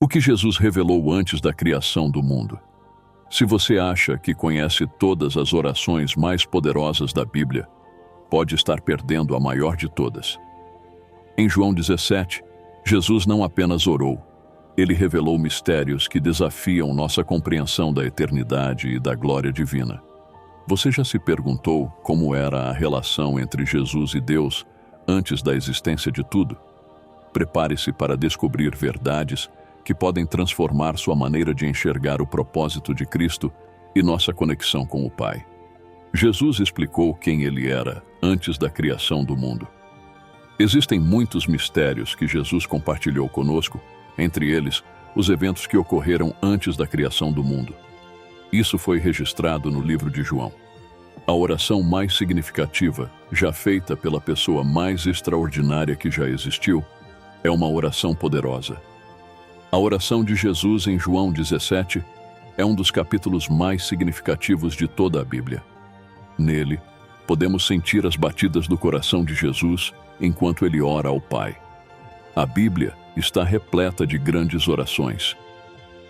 O que Jesus revelou antes da criação do mundo. Se você acha que conhece todas as orações mais poderosas da Bíblia, pode estar perdendo a maior de todas. Em João 17, Jesus não apenas orou, ele revelou mistérios que desafiam nossa compreensão da eternidade e da glória divina. Você já se perguntou como era a relação entre Jesus e Deus antes da existência de tudo? Prepare-se para descobrir verdades que podem transformar sua maneira de enxergar o propósito de Cristo e nossa conexão com o Pai. Jesus explicou quem ele era antes da criação do mundo. Existem muitos mistérios que Jesus compartilhou conosco, entre eles, os eventos que ocorreram antes da criação do mundo. Isso foi registrado no livro de João. A oração mais significativa, já feita pela pessoa mais extraordinária que já existiu, é uma oração poderosa. A oração de Jesus em João 17 é um dos capítulos mais significativos de toda a Bíblia. Nele, podemos sentir as batidas do coração de Jesus enquanto ele ora ao Pai. A Bíblia está repleta de grandes orações.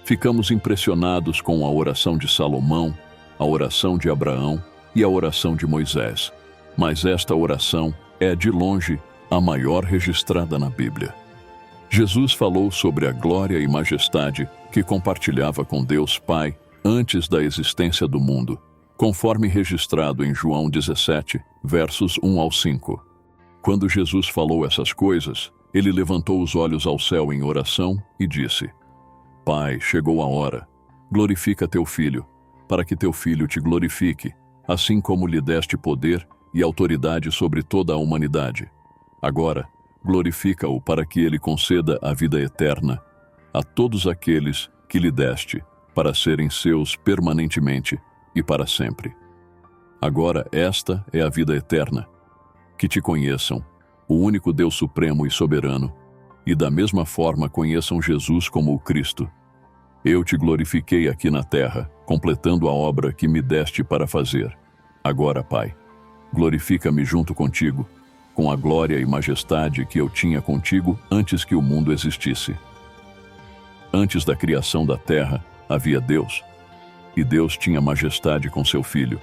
Ficamos impressionados com a oração de Salomão, a oração de Abraão e a oração de Moisés. Mas esta oração é, de longe, a maior registrada na Bíblia. Jesus falou sobre a glória e majestade que compartilhava com Deus Pai antes da existência do mundo, conforme registrado em João 17, versos 1 ao 5. Quando Jesus falou essas coisas, ele levantou os olhos ao céu em oração e disse: Pai, chegou a hora. Glorifica teu Filho, para que teu Filho te glorifique, assim como lhe deste poder e autoridade sobre toda a humanidade. Agora, glorifica-o para que ele conceda a vida eterna a todos aqueles que lhe deste, para serem seus permanentemente e para sempre. Agora esta é a vida eterna, que te conheçam, o único Deus supremo e soberano, e da mesma forma conheçam Jesus como o Cristo. Eu te glorifiquei aqui na terra, completando a obra que me deste para fazer. Agora, Pai, glorifica-me junto contigo, com a glória e majestade que eu tinha contigo antes que o mundo existisse. Antes da criação da terra, havia Deus, e Deus tinha majestade com seu Filho.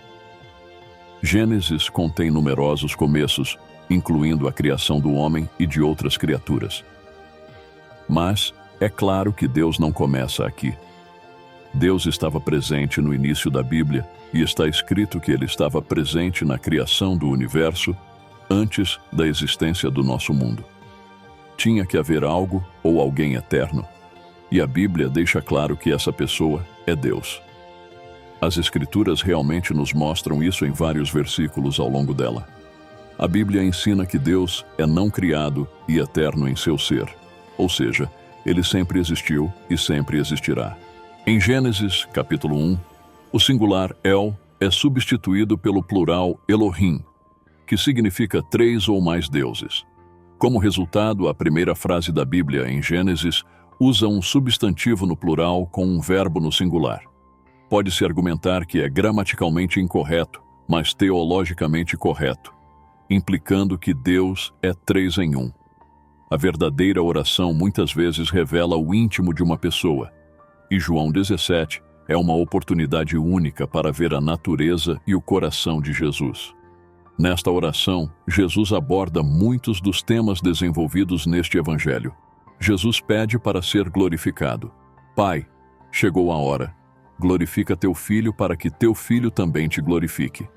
Gênesis contém numerosos começos, incluindo a criação do homem e de outras criaturas. Mas é claro que Deus não começa aqui. Deus estava presente no início da Bíblia e está escrito que ele estava presente na criação do universo antes da existência do nosso mundo. Tinha que haver algo ou alguém eterno, e a Bíblia deixa claro que essa pessoa é Deus. As Escrituras realmente nos mostram isso em vários versículos ao longo dela. A Bíblia ensina que Deus é não criado e eterno em seu ser, ou seja, ele sempre existiu e sempre existirá. Em Gênesis, capítulo 1, o singular El é substituído pelo plural Elohim, que significa 3 ou mais deuses. Como resultado, a primeira frase da Bíblia em Gênesis usa um substantivo no plural com um verbo no singular. Pode-se argumentar que é gramaticalmente incorreto, mas teologicamente correto, implicando que Deus é 3 em 1. A verdadeira oração muitas vezes revela o íntimo de uma pessoa, e João 17 é uma oportunidade única para ver a natureza e o coração de Jesus. Nesta oração, Jesus aborda muitos dos temas desenvolvidos neste evangelho. Jesus pede para ser glorificado. Pai, chegou a hora. Glorifica teu Filho para que teu Filho também te glorifique.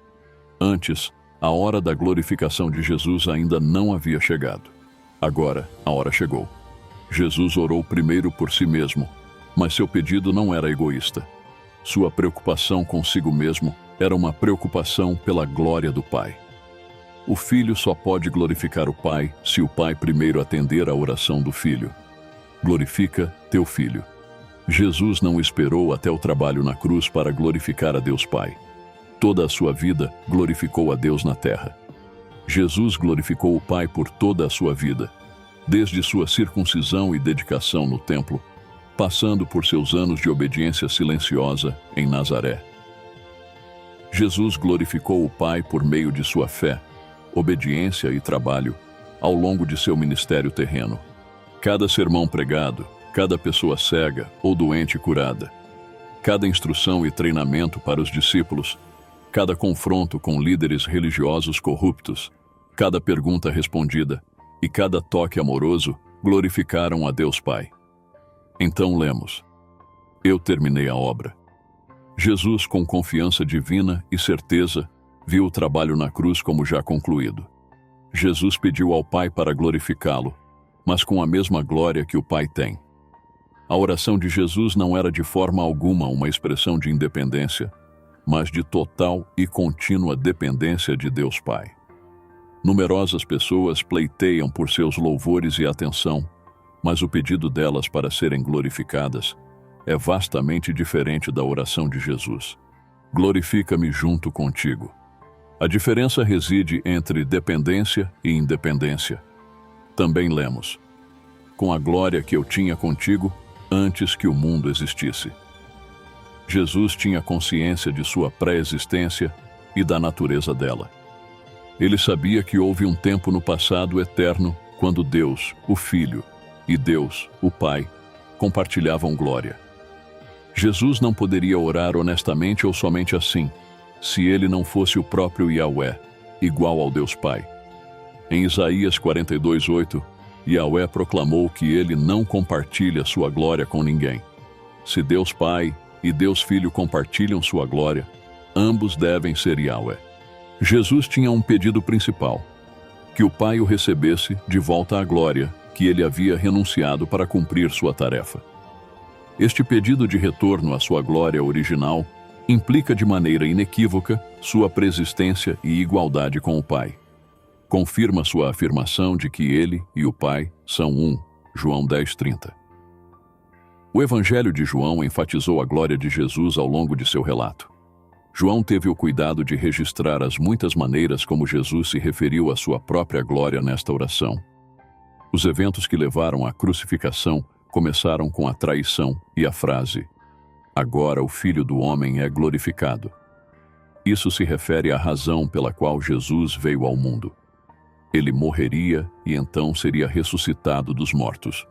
Antes, a hora da glorificação de Jesus ainda não havia chegado. Agora, a hora chegou. Jesus orou primeiro por si mesmo, mas seu pedido não era egoísta. Sua preocupação consigo mesmo era uma preocupação pela glória do Pai. O Filho só pode glorificar o Pai se o Pai primeiro atender à oração do Filho. Glorifica teu Filho. Jesus não esperou até o trabalho na cruz para glorificar a Deus Pai. Toda a sua vida glorificou a Deus na terra. Jesus glorificou o Pai por toda a sua vida, desde sua circuncisão e dedicação no templo, passando por seus anos de obediência silenciosa em Nazaré. Jesus glorificou o Pai por meio de sua fé, obediência e trabalho ao longo de seu ministério terreno. Cada sermão pregado, cada pessoa cega ou doente curada, cada instrução e treinamento para os discípulos, cada confronto com líderes religiosos corruptos, cada pergunta respondida e cada toque amoroso glorificaram a Deus Pai. Então lemos: Eu terminei a obra. Jesus, com confiança divina e certeza, viu o trabalho na cruz como já concluído. Jesus pediu ao Pai para glorificá-lo, mas com a mesma glória que o Pai tem. A oração de Jesus não era de forma alguma uma expressão de independência, mas de total e contínua dependência de Deus Pai. Numerosas pessoas pleiteiam por seus louvores e atenção, mas o pedido delas para serem glorificadas é vastamente diferente da oração de Jesus. Glorifica-me junto contigo. A diferença reside entre dependência e independência. Também lemos: com a glória que eu tinha contigo antes que o mundo existisse. Jesus tinha consciência de sua pré-existência e da natureza dela. Ele sabia que houve um tempo no passado eterno quando Deus, o Filho, e Deus, o Pai, compartilhavam glória. Jesus não poderia orar honestamente ou somente assim, se ele não fosse o próprio Yahweh, igual ao Deus Pai. Em Isaías 42:8, Yahweh proclamou que ele não compartilha sua glória com ninguém. Se Deus Pai e Deus Filho compartilham sua glória, ambos devem ser Yahweh. Jesus tinha um pedido principal: que o Pai o recebesse de volta à glória que ele havia renunciado para cumprir sua tarefa. Este pedido de retorno à sua glória original implica de maneira inequívoca sua preexistência e igualdade com o Pai. Confirma sua afirmação de que ele e o Pai são um, João 10:30. O Evangelho de João enfatizou a glória de Jesus ao longo de seu relato. João teve o cuidado de registrar as muitas maneiras como Jesus se referiu à sua própria glória nesta oração. Os eventos que levaram à crucificação começaram com a traição e a frase: agora o Filho do Homem é glorificado. Isso se refere à razão pela qual Jesus veio ao mundo. Ele morreria e então seria ressuscitado dos mortos.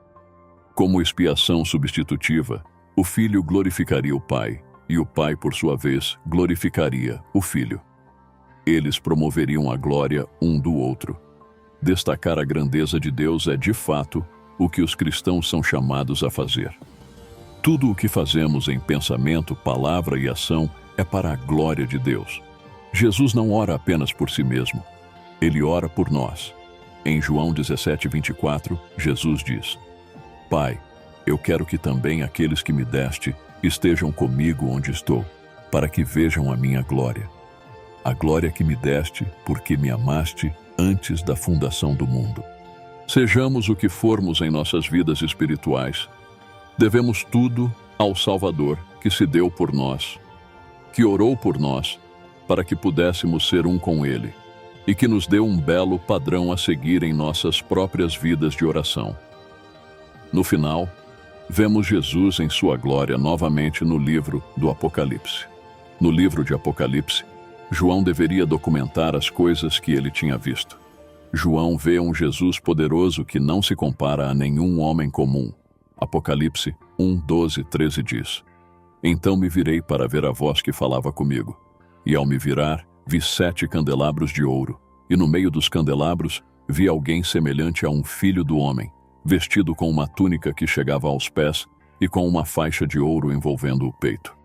Como expiação substitutiva, o Filho glorificaria o Pai, e o Pai, por sua vez, glorificaria o Filho. Eles promoveriam a glória um do outro. Destacar a grandeza de Deus é, de fato, o que os cristãos são chamados a fazer. Tudo o que fazemos em pensamento, palavra e ação é para a glória de Deus. Jesus não ora apenas por si mesmo. Ele ora por nós. Em João 17:24, Jesus diz: Pai, eu quero que também aqueles que me deste estejam comigo onde estou, para que vejam a minha glória. A glória que me deste, porque me amaste antes da fundação do mundo. Sejamos o que formos em nossas vidas espirituais, devemos tudo ao Salvador que se deu por nós, que orou por nós, para que pudéssemos ser um com Ele, e que nos deu um belo padrão a seguir em nossas próprias vidas de oração. No final, vemos Jesus em sua glória novamente no livro do Apocalipse. No livro de Apocalipse, João deveria documentar as coisas que ele tinha visto. João vê um Jesus poderoso que não se compara a nenhum homem comum. Apocalipse 1:12-13 diz: Então me virei para ver a voz que falava comigo. E ao me virar, vi 7 candelabros de ouro, e no meio dos candelabros vi alguém semelhante a um filho do homem, vestido com uma túnica que chegava aos pés e com uma faixa de ouro envolvendo o peito.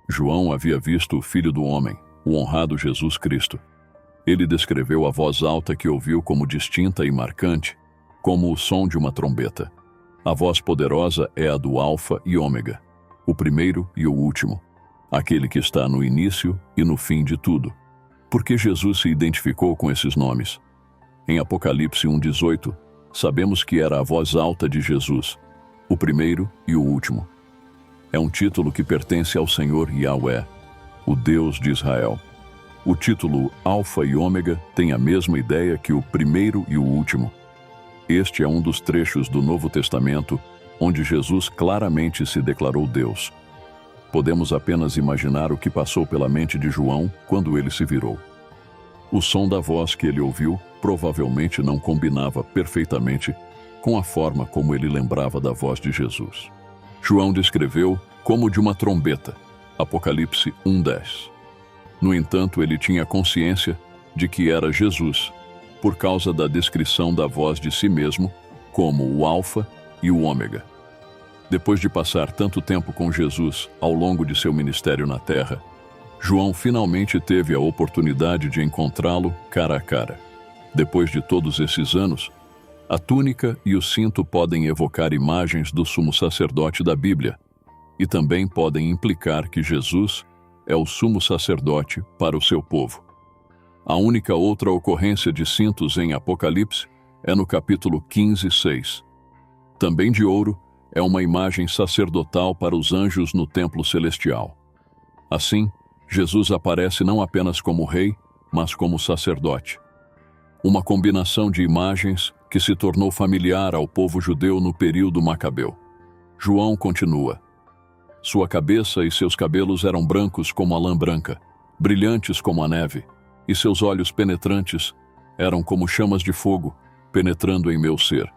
João havia visto o Filho do Homem, o honrado Jesus Cristo. Ele descreveu a voz alta que ouviu como distinta e marcante, como o som de uma trombeta. A voz poderosa é a do Alfa e Ômega, o primeiro e o último, aquele que está no início e no fim de tudo. Porque Jesus se identificou com esses nomes. Em Apocalipse 1:18, sabemos que era a voz alta de Jesus, o primeiro e o último. É um título que pertence ao Senhor Yahweh, o Deus de Israel. O título Alfa e Ômega tem a mesma ideia que o primeiro e o último. Este é um dos trechos do Novo Testamento onde Jesus claramente se declarou Deus. Podemos apenas imaginar o que passou pela mente de João quando ele se virou. O som da voz que ele ouviu provavelmente não combinava perfeitamente com a forma como ele lembrava da voz de Jesus. João descreveu como de uma trombeta, Apocalipse 1:10. No entanto, ele tinha consciência de que era Jesus, por causa da descrição da voz de si mesmo como o Alfa e o Ômega. Depois de passar tanto tempo com Jesus ao longo de seu ministério na terra, João finalmente teve a oportunidade de encontrá-lo cara a cara. Depois de todos esses anos, a túnica e o cinto podem evocar imagens do sumo sacerdote da Bíblia e também podem implicar que Jesus é o sumo sacerdote para o seu povo. A única outra ocorrência de cintos em Apocalipse é no capítulo 15:6. Também de ouro, é uma imagem sacerdotal para os anjos no templo celestial. Assim, Jesus aparece não apenas como rei, mas como sacerdote. Uma combinação de imagens que se tornou familiar ao povo judeu no período macabeu. João continua. Sua cabeça e seus cabelos eram brancos como a lã branca, brilhantes como a neve, e seus olhos penetrantes eram como chamas de fogo, penetrando em meu ser.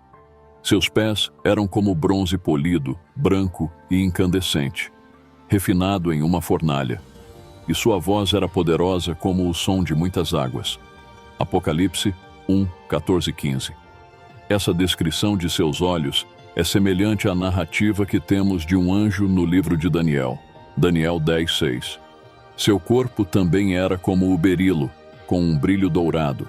Seus pés eram como bronze polido, branco e incandescente, refinado em uma fornalha, e sua voz era poderosa como o som de muitas águas. Apocalipse 1:14-15. Essa descrição de seus olhos é semelhante à narrativa que temos de um anjo no livro de Daniel, Daniel 10:6. Seu corpo também era como o berilo, com um brilho dourado.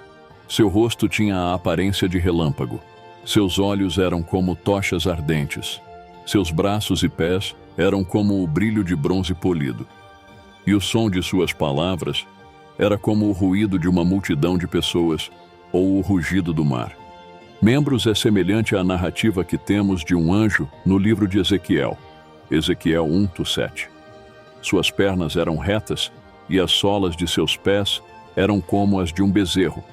Seu rosto tinha a aparência de relâmpago. Seus olhos eram como tochas ardentes. Seus braços e pés eram como o brilho de bronze polido. E o som de suas palavras era como o ruído de uma multidão de pessoas ou o rugido do mar. Membros é semelhante à narrativa que temos de um anjo no livro de Ezequiel, Ezequiel 1:7. Suas pernas eram retas e as solas de seus pés eram como as de um bezerro,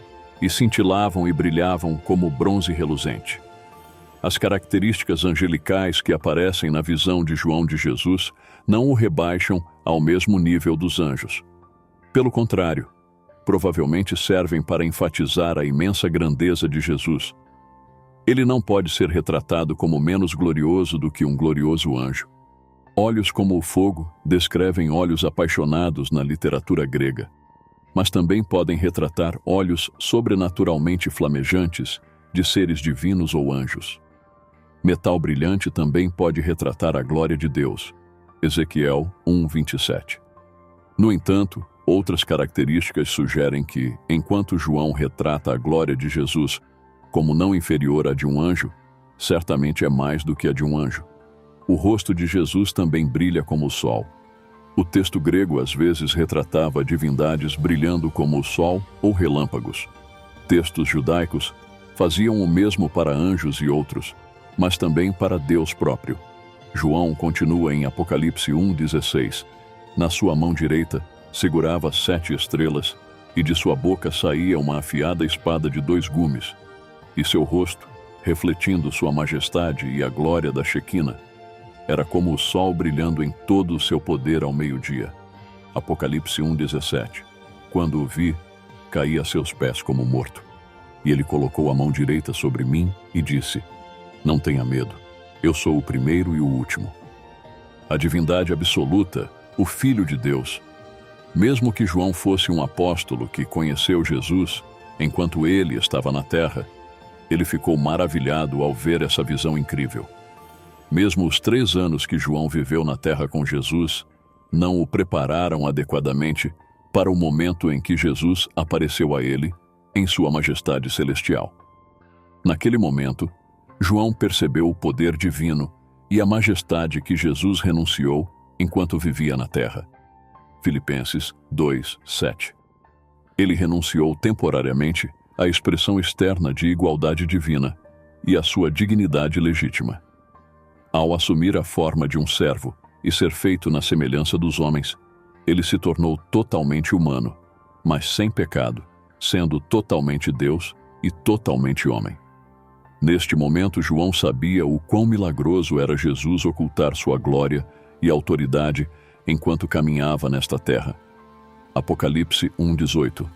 e cintilavam e brilhavam como bronze reluzente. As características angelicais que aparecem na visão de João de Jesus não o rebaixam ao mesmo nível dos anjos. Pelo contrário, provavelmente servem para enfatizar a imensa grandeza de Jesus. Ele não pode ser retratado como menos glorioso do que um glorioso anjo. Olhos como o fogo descrevem olhos apaixonados na literatura grega, mas também podem retratar olhos sobrenaturalmente flamejantes de seres divinos ou anjos. Metal brilhante também pode retratar a glória de Deus, Ezequiel 1:27. No entanto, outras características sugerem que, enquanto João retrata a glória de Jesus como não inferior à de um anjo, certamente é mais do que a de um anjo. O rosto de Jesus também brilha como o sol. O texto grego às vezes retratava divindades brilhando como o sol ou relâmpagos. Textos judaicos faziam o mesmo para anjos e outros, mas também para Deus próprio. João continua em Apocalipse 1:16. Na sua mão direita segurava 7 estrelas, e de sua boca saía uma afiada espada de 2 gumes, e seu rosto, refletindo sua majestade e a glória da Shequina, era como o sol brilhando em todo o seu poder ao meio-dia. Apocalipse 1:17. Quando o vi, caí a seus pés como morto. E ele colocou a mão direita sobre mim e disse: Não tenha medo, eu sou o primeiro e o último. A divindade absoluta, o Filho de Deus. Mesmo que João fosse um apóstolo que conheceu Jesus enquanto ele estava na terra, ele ficou maravilhado ao ver essa visão incrível. Mesmo os 3 anos que João viveu na terra com Jesus não o prepararam adequadamente para o momento em que Jesus apareceu a ele em sua majestade celestial. Naquele momento, João percebeu o poder divino e a majestade que Jesus renunciou enquanto vivia na terra. Filipenses 2:7. Ele renunciou temporariamente à expressão externa de igualdade divina e à sua dignidade legítima. Ao assumir a forma de um servo e ser feito na semelhança dos homens, ele se tornou totalmente humano, mas sem pecado, sendo totalmente Deus e totalmente homem. Neste momento, João sabia o quão milagroso era Jesus ocultar sua glória e autoridade enquanto caminhava nesta terra. Apocalipse 1:18.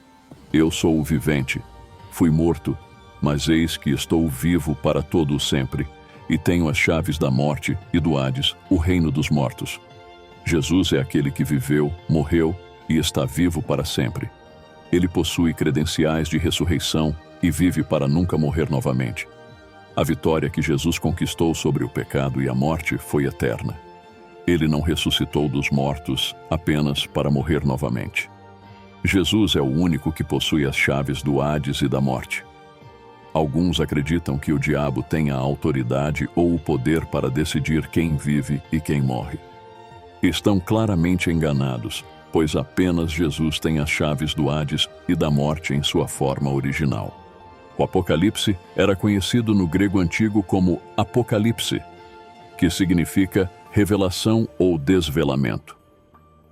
Eu sou o vivente, fui morto, mas eis que estou vivo para todo o sempre, e tenho as chaves da morte e do Hades, o reino dos mortos. Jesus é aquele que viveu, morreu e está vivo para sempre. Ele possui credenciais de ressurreição e vive para nunca morrer novamente. A vitória que Jesus conquistou sobre o pecado e a morte foi eterna. Ele não ressuscitou dos mortos apenas para morrer novamente. Jesus é o único que possui as chaves do Hades e da morte. Alguns acreditam que o diabo tenha a autoridade ou o poder para decidir quem vive e quem morre. Estão claramente enganados, pois apenas Jesus tem as chaves do Hades e da morte em sua forma original. O Apocalipse era conhecido no grego antigo como Apocalipse, que significa revelação ou desvelamento.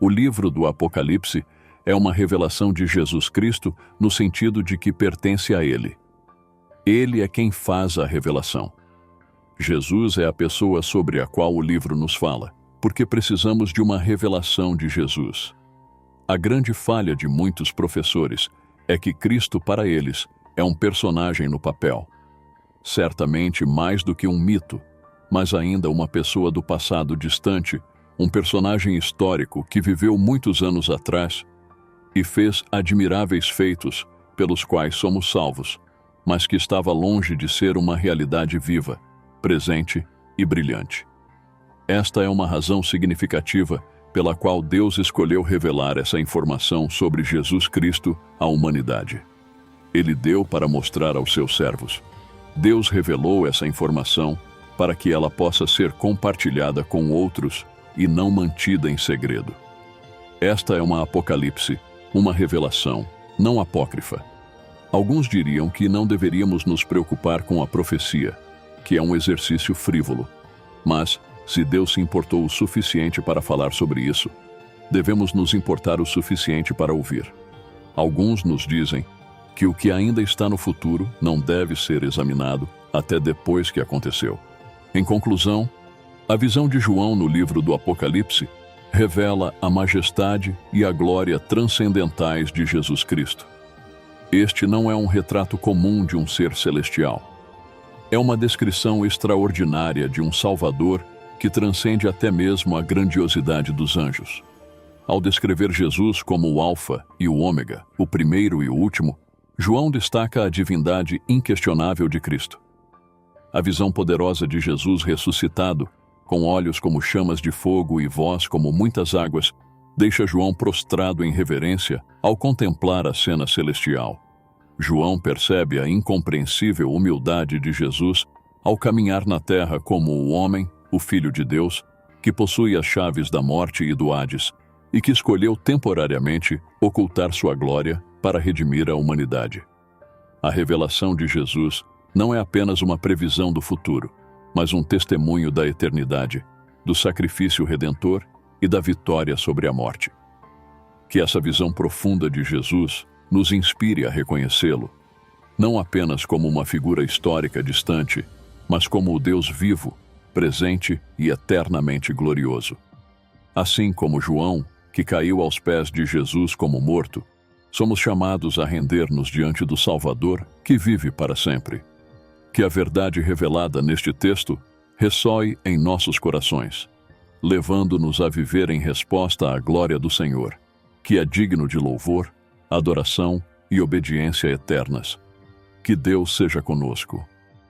O livro do Apocalipse é uma revelação de Jesus Cristo no sentido de que pertence a Ele. Ele é quem faz a revelação. Jesus é a pessoa sobre a qual o livro nos fala, porque precisamos de uma revelação de Jesus. A grande falha de muitos professores é que Cristo, para eles, é um personagem no papel. Certamente mais do que um mito, mas ainda uma pessoa do passado distante, um personagem histórico que viveu muitos anos atrás e fez admiráveis feitos pelos quais somos salvos, mas que estava longe de ser uma realidade viva, presente e brilhante. Esta é uma razão significativa pela qual Deus escolheu revelar essa informação sobre Jesus Cristo à humanidade. Ele deu para mostrar aos seus servos. Deus revelou essa informação para que ela possa ser compartilhada com outros e não mantida em segredo. Esta é uma apocalipse, uma revelação, não apócrifa. Alguns diriam que não deveríamos nos preocupar com a profecia, que é um exercício frívolo. Mas, se Deus se importou o suficiente para falar sobre isso, devemos nos importar o suficiente para ouvir. Alguns nos dizem que o que ainda está no futuro não deve ser examinado até depois que aconteceu. Em conclusão, a visão de João no livro do Apocalipse revela a majestade e a glória transcendentais de Jesus Cristo. Este não é um retrato comum de um ser celestial. É uma descrição extraordinária de um Salvador que transcende até mesmo a grandiosidade dos anjos. Ao descrever Jesus como o Alfa e o Ômega, o primeiro e o último, João destaca a divindade inquestionável de Cristo. A visão poderosa de Jesus ressuscitado, com olhos como chamas de fogo e voz como muitas águas, deixa João prostrado em reverência ao contemplar a cena celestial. João percebe a incompreensível humildade de Jesus ao caminhar na terra como o homem, o Filho de Deus, que possui as chaves da morte e do Hades, e que escolheu temporariamente ocultar sua glória para redimir a humanidade. A revelação de Jesus não é apenas uma previsão do futuro, mas um testemunho da eternidade, do sacrifício redentor e da vitória sobre a morte. Que essa visão profunda de Jesus nos inspire a reconhecê-lo, não apenas como uma figura histórica distante, mas como o Deus vivo, presente e eternamente glorioso. Assim como João, que caiu aos pés de Jesus como morto, somos chamados a render-nos diante do Salvador que vive para sempre. Que a verdade revelada neste texto ressoe em nossos corações, levando-nos a viver em resposta à glória do Senhor, que é digno de louvor, adoração e obediência eternas. Que Deus seja conosco.